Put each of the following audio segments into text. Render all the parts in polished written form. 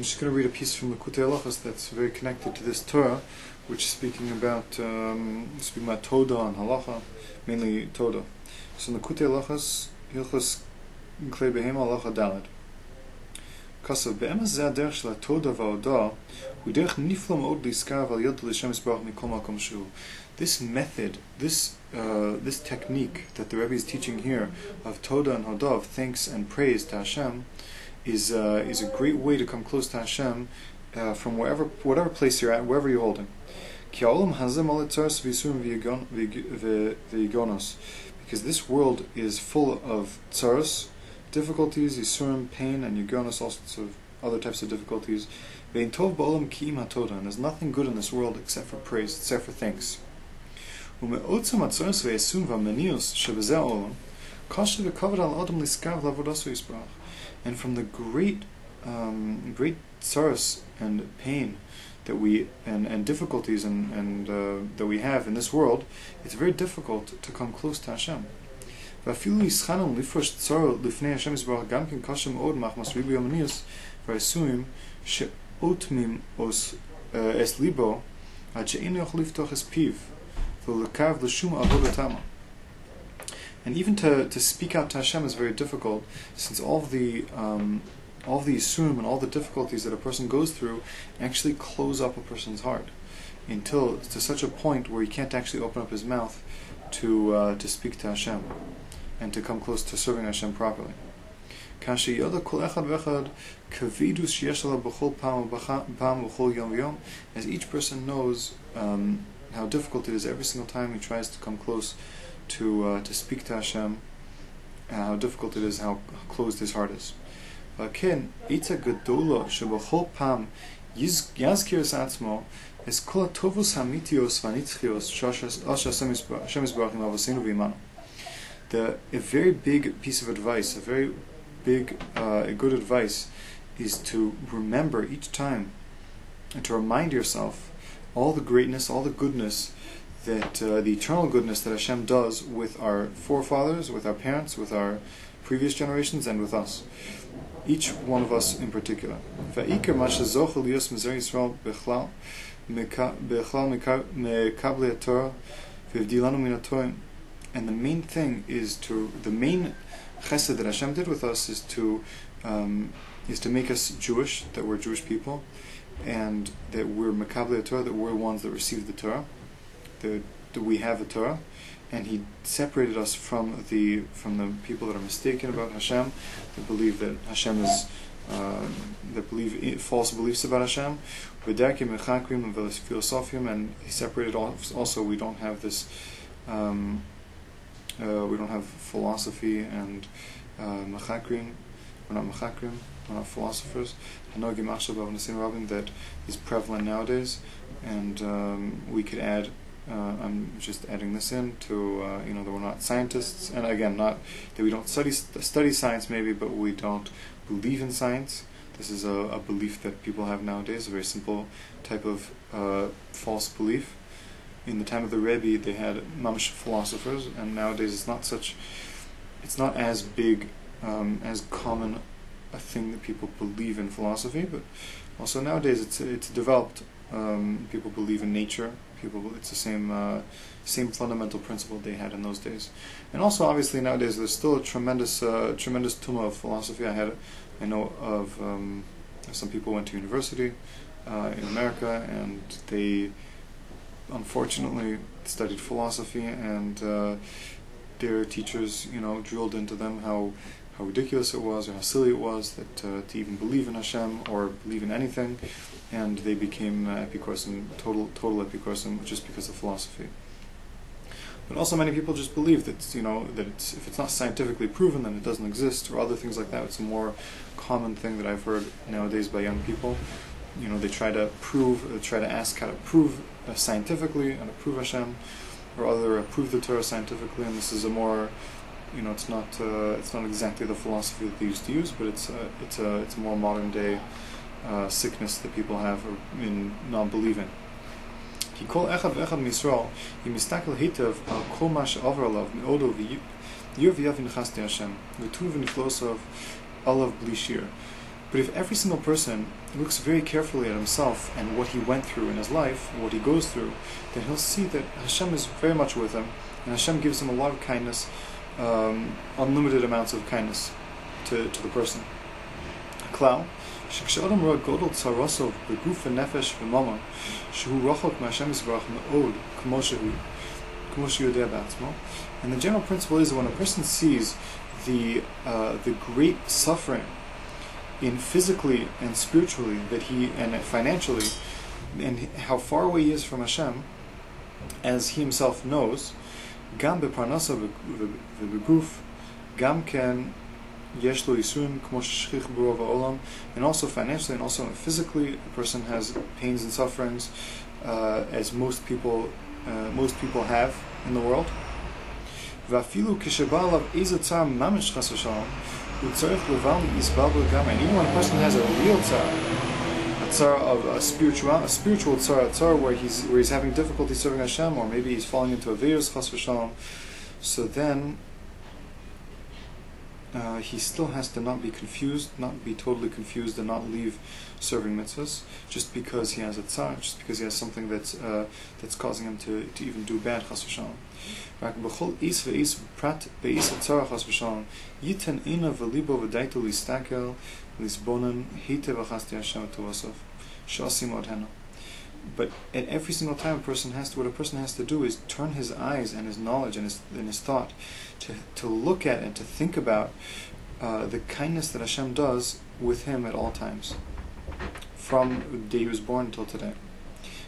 just going to read a piece from Likutay Moharan that's very connected to this Torah, which is speaking about Toda and Halacha, mainly Toda. So in Likutay Moharan, Hilchos Klei Behema Halacha Daled. Kasav be'emes zeh haderech shel Toda va'odah hu derech nifla ma'od liskar v'al yod l'Hashem yisbarach mikol makom shu. This method, this technique that the Rebbe is teaching here of Toda and Hodah, of thanks and praise to Hashem, is a great way to come close to Hashem from whatever place you're at, wherever you're holding. Because this world is full of tzaros, difficulties, yisurim, pain, and yugonos, all sorts of other types of difficulties. And there's nothing good in this world except for praise, except for thanks. And from the great tzaros and pain that we and difficulties and that we have in this world, it's very difficult to come close to Hashem. And even to speak out to Hashem is very difficult, since all the yisurim and all the difficulties that a person goes through actually close up a person's heart until to such a point where he can't actually open up his mouth to speak to Hashem and to come close to serving Hashem properly. As each person knows how difficult it is every single time he tries to come close to speak to Hashem, how difficult it is, how closed his heart is. Again, Eitza Gedola Shebachol Pam Yazkir Atzmo Es Kol Tovus Hamitios Vanitzchios Hashem Yisbarach Avosenu V'Imanu. A very big piece of advice, a very big, good advice, is to remember each time and to remind yourself all the greatness, all the goodness that the eternal goodness that Hashem does with our forefathers, with our parents, with our previous generations, and with us. Each one of us in particular. And the main thing is the main chesed that Hashem did with us is to make us Jewish, that we're Jewish people, and that we're mekablei Torah, that we're ones that receive the Torah, that we have a Torah. And He separated us from the people that are mistaken about Hashem, that believe that Hashem is, that believe false beliefs about Hashem. And He separated also. We don't have this. We don't have philosophy and mechakrim. We're not mechakrim. We're not philosophers. That is prevalent nowadays, and we could add. I'm just adding this in to that we're not scientists, and again, not that we don't study science maybe, but we don't believe in science. This is a belief that people have nowadays, a very simple type of false belief. In the time of the Rebbe, they had mamish philosophers, and nowadays it's not as big, as common a thing that people believe in philosophy, but also nowadays it's developed. People believe in nature. It's the same fundamental principle they had in those days. And also, obviously, nowadays there's still a tremendous tumah of philosophy. I know of some people went to university in America, and they unfortunately studied philosophy, and their teachers, drilled into them how ridiculous it was, or how silly it was that to even believe in Hashem or believe in anything, and they became epicursim, total epicursim, just because of philosophy. But also, many people just believe that if it's not scientifically proven, then it doesn't exist, or other things like that. It's a more common thing that I've heard nowadays by young people. They try to ask how to prove scientifically, and to prove Hashem, or prove the Torah scientifically, and this is a more it's not exactly the philosophy that they used to use, but it's a more modern day sickness that people have in non-believing. But if every single person looks very carefully at himself and what he went through in his life, what he goes through, then he'll see that Hashem is very much with him, and Hashem gives him a lot of kindness, unlimited amounts of kindness to the person. Klal, שכשאדם רואה גודל צרוסו בגוף ונפש וממון, שהוא רחוק מהשם יתברך מאוד, כמו שהוא יודע בעצמו. And the general principle is that when a person sees the great suffering in physically and spiritually and financially, and how far away he is from Hashem, as he himself knows, גם בפרנסה ובגוף, גם כן יש לו ייסורים כמו ששכיח ברוב העולם, and also financially and also physically, a person has pains and sufferings, as most people have in the world. ואפילו כשבא עליו איזה צער ממש חס ושלום, הוא צריך לבל יסבל גם. And even when a person has a real tzar, a tzar of a spiritual tzar, a tzar where he's having difficulty serving Hashem, or maybe he's falling into a virus chas v'shalom, so then he still has to not be confused, not be totally confused, and not leave serving mitzvahs just because he has a tzar, just because he has something that's causing him to even do bad chas v'shalom. רק בכל איס ואיס פרט באיס הצער חס ושלום ייתן עיניו וליבו ודייתו להסתכל ולסבונן היטב אחסתי השם וטובוסוף שעושים עוד הנו. But at every single time what a person has to do is turn his eyes and his knowledge and his thought to look at and to think about the kindness that Hashem does with him at all times, from the day he was born until today.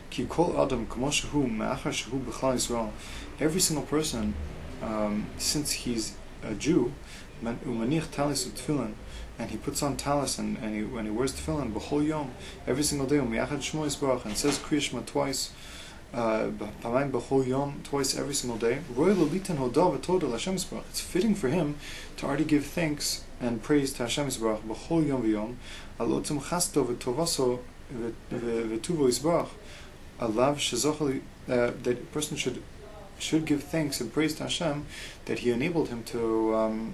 כי כל אדם כמו שהוא מאחר שהוא בכלל ישראל, every single person, since he's a Jew, הוא מניח טליס ותפילין, and he puts on talis and when he wears tefillin b'chol yom, every single day, umiyachad shmo yisbarach, and says kriya shema twice, pamayim b'chol yom, twice every single day. Roy lolitan hodah v'toda l'Hashem yisbarach. It's fitting for him to already give thanks and praise to Hashem yisbarach b'chol yom v'yom, al otzim chasto v'tovaso v'tuvo yisbarach, alav shezochali, that a person should give thanks and praise to Hashem that He enabled him to.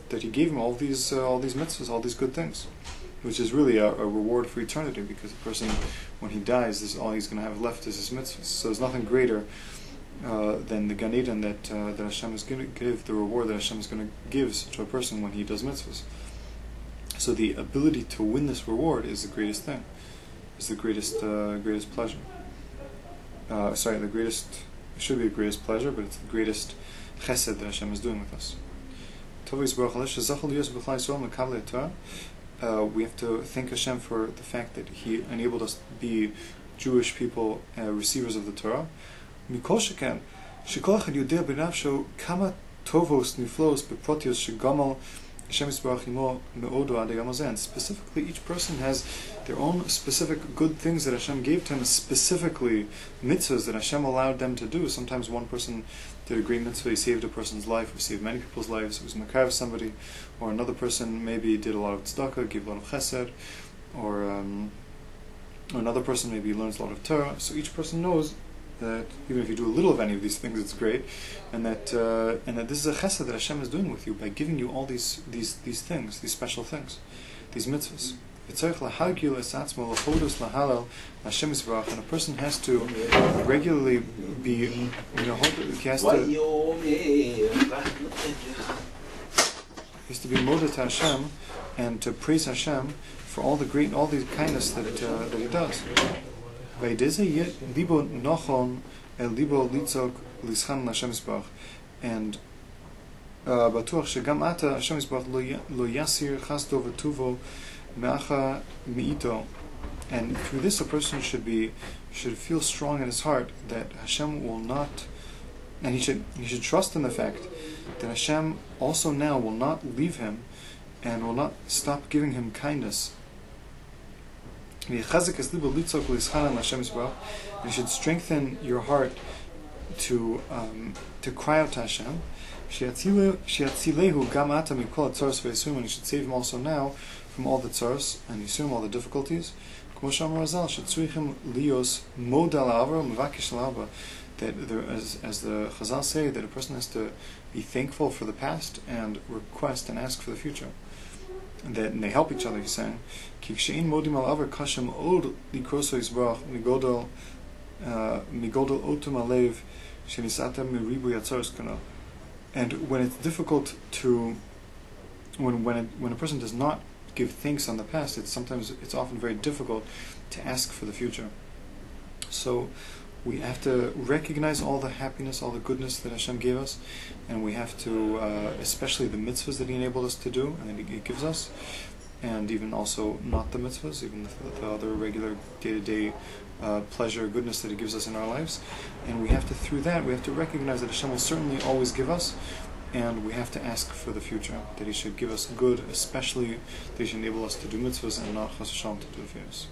That He gave him all these mitzvahs, all these good things, which is really a reward for eternity, because a person, when he dies, this is all he's going to have left is his mitzvahs. So there's nothing greater than the Gan Eden that Hashem is going to give, the reward that Hashem is going to give to a person when he does mitzvahs. So the ability to win this reward is the greatest thing, is the greatest pleasure. It should be the greatest pleasure, but it's the greatest chesed that Hashem is doing with us. We have to thank Hashem for the fact that He enabled us to be Jewish people, receivers of the Torah. And specifically, each person has their own specific good things that Hashem gave to him, specifically mitzvahs that Hashem allowed them to do. Sometimes one person did a great mitzvah, he saved a person's life, or saved many people's lives, he was makav somebody, or another person maybe did a lot of tzedakah, gave a lot of chesed, or another person maybe learns a lot of Torah. So each person knows that even if you do a little of any of these things, it's great, and that this is a chesed that Hashem is doing with you by giving you all these things, these special things, these mitzvahs. And a person has to regularly be, he has to be modeh to Hashem and to praise Hashem for all the kindness that He does. And batuach shegam ata Hashem yisbarach lo yasir chasdo v'tuvo me'acha mi'ito. And through this, a person should feel strong in his heart that Hashem will not, and he should trust in the fact that Hashem also now will not leave him and will not stop giving him kindness. And you should strengthen your heart to cry out to Hashem. And you should save him also now from all the tzaros and yisurim, all the difficulties. That as the Chazal say, that a person has to be thankful for the past and request and ask for the future. and they help each other, he's saying. And when it's difficult to, when a person does not give thanks on the past, it's often very difficult to ask for the future. So we have to recognize all the happiness, all the goodness that Hashem gave us, and we have to, especially the mitzvahs that He enabled us to do and that He gives us, and even also not the mitzvahs, even the other regular day-to-day pleasure, goodness that He gives us in our lives. And we have to, through that, we have to recognize that Hashem will certainly always give us, and we have to ask for the future, that He should give us good, especially that He should enable us to do mitzvahs and not chas v'shalom to do affairs.